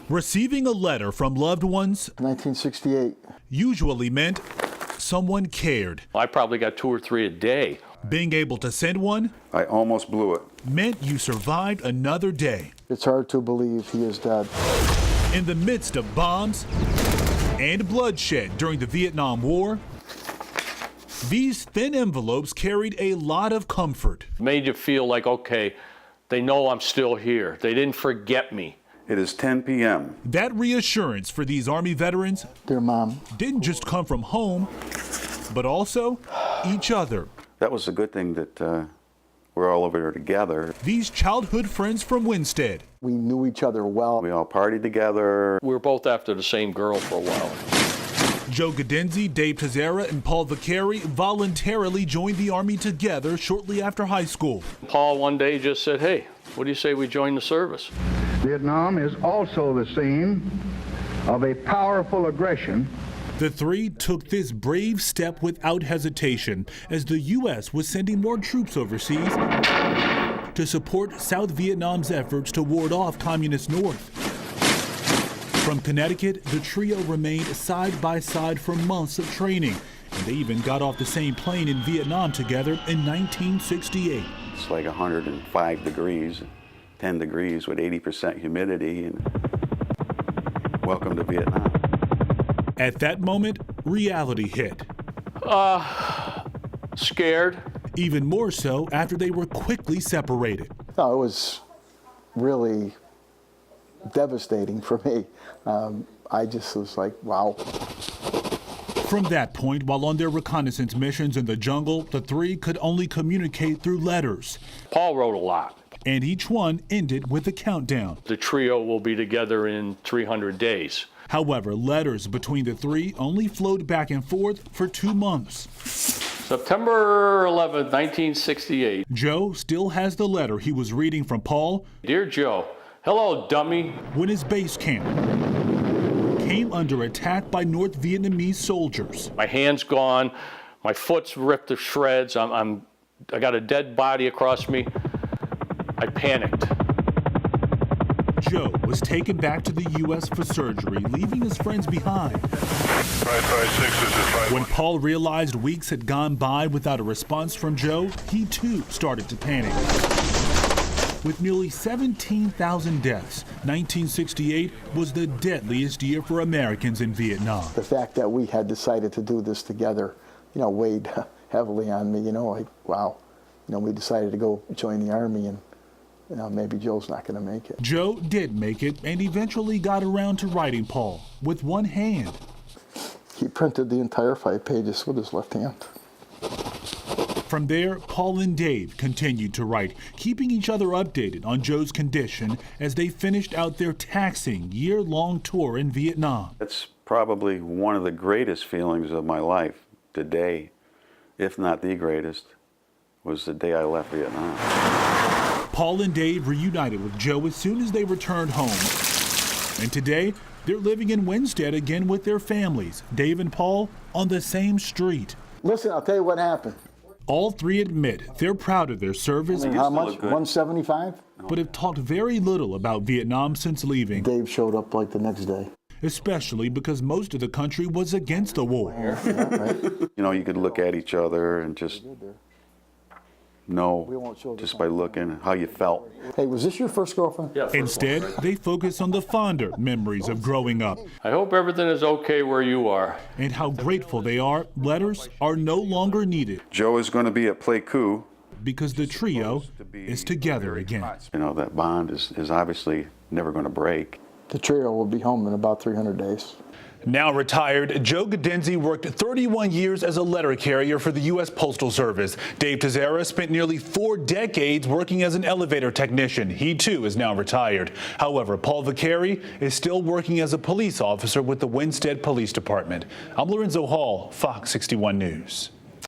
Receiving a letter from loved ones 1968. usually meant someone cared. I probably got 2 or 3 a day. Being able to send one I almost blew it. meant you survived another day. It's hard to believe he is dead. In the midst of bombs and bloodshed during the Vietnam War, these thin envelopes carried a lot of comfort. Made you feel like, okay, they know I'm still here. They didn't forget me. It is 10 p.m. That reassurance for these Army veterans Dear Mom, didn't just come from home, but also each other. That was a good thing that we're all over there together. These childhood friends from Winstead. we knew each other well. We all partied together. We were both after the same girl for a while. Joe Gadenzi, Dave Tezera, and Paul Vicari voluntarily joined the Army together shortly after high school. Paul one day just said, hey, what do you say we join the service? Vietnam is also the scene of a powerful aggression. The three took this brave step without hesitation as the U.S. was sending more troops overseas to support South Vietnam's efforts to ward off Communist North. From Connecticut, the trio remained side by side for months of training, and they even got off the same plane in Vietnam together in 1968. It's like 105 degrees, 10 degrees with 80% humidity, and welcome to Vietnam. At that moment, reality hit. Scared. Even more so after they were quickly separated. No, it was really devastating for me. I just was like, wow. From that point, while on their reconnaissance missions in the jungle, the three could only communicate through letters. Paul wrote a lot. And each one ended with a countdown. The trio will be together in 300 days. However, letters between the three only flowed back and forth for 2 months. September 11th, 1968. Joe still has the letter he was reading from Paul. Dear Joe, hello, dummy. When his base camp came under attack by North Vietnamese soldiers. My hand's gone. My foot's ripped to shreds. I got a dead body across me. I panicked. Joe was taken back to the U.S. for surgery, leaving his friends behind. 556, this is 5. When Paul realized weeks had gone by without a response from Joe, he too started to panic. With nearly 17,000 deaths, 1968 was the deadliest year for Americans in Vietnam. The fact that we had decided to do this together, weighed heavily on me, like, wow. We decided to go join the Army, and maybe Joe's not going to make it. Joe did make it and eventually got around to writing Paul with one hand. He printed the entire 5 pages with his left hand. From there, Paul and Dave continued to write, keeping each other updated on Joe's condition as they finished out their taxing year-long tour in Vietnam. It's probably one of the greatest feelings of my life. The day, if not the greatest, was the day I left Vietnam. Paul and Dave reunited with Joe as soon as they returned home. And today, they're living in Winstead again with their families, Dave and Paul, on the same street. Listen, I'll tell you what happened. All three admit they're proud of their service, How much? 175? but have talked very little about Vietnam since leaving, Dave showed up like the next day. especially because most of the country was against the war. Yeah, right. You could look at each other and just know, just by looking, how you felt. Hey, was this your first girlfriend? Yeah, Instead, they focus on the fonder memories of growing up I hope everything is okay where you are. and how grateful they are letters are no longer needed Joe is going to be at Pleiku. because the trio is together again. That bond is obviously never going to break. The trio will be home in about 300 days. Now retired, Joe Gadenzi worked 31 years as a letter carrier for the U.S. Postal Service. Dave Tezera spent nearly 4 decades working as an elevator technician. He, too, is now retired. However, Paul Vicari is still working as a police officer with the Winstead Police Department. I'm Lorenzo Hall, Fox 61 News.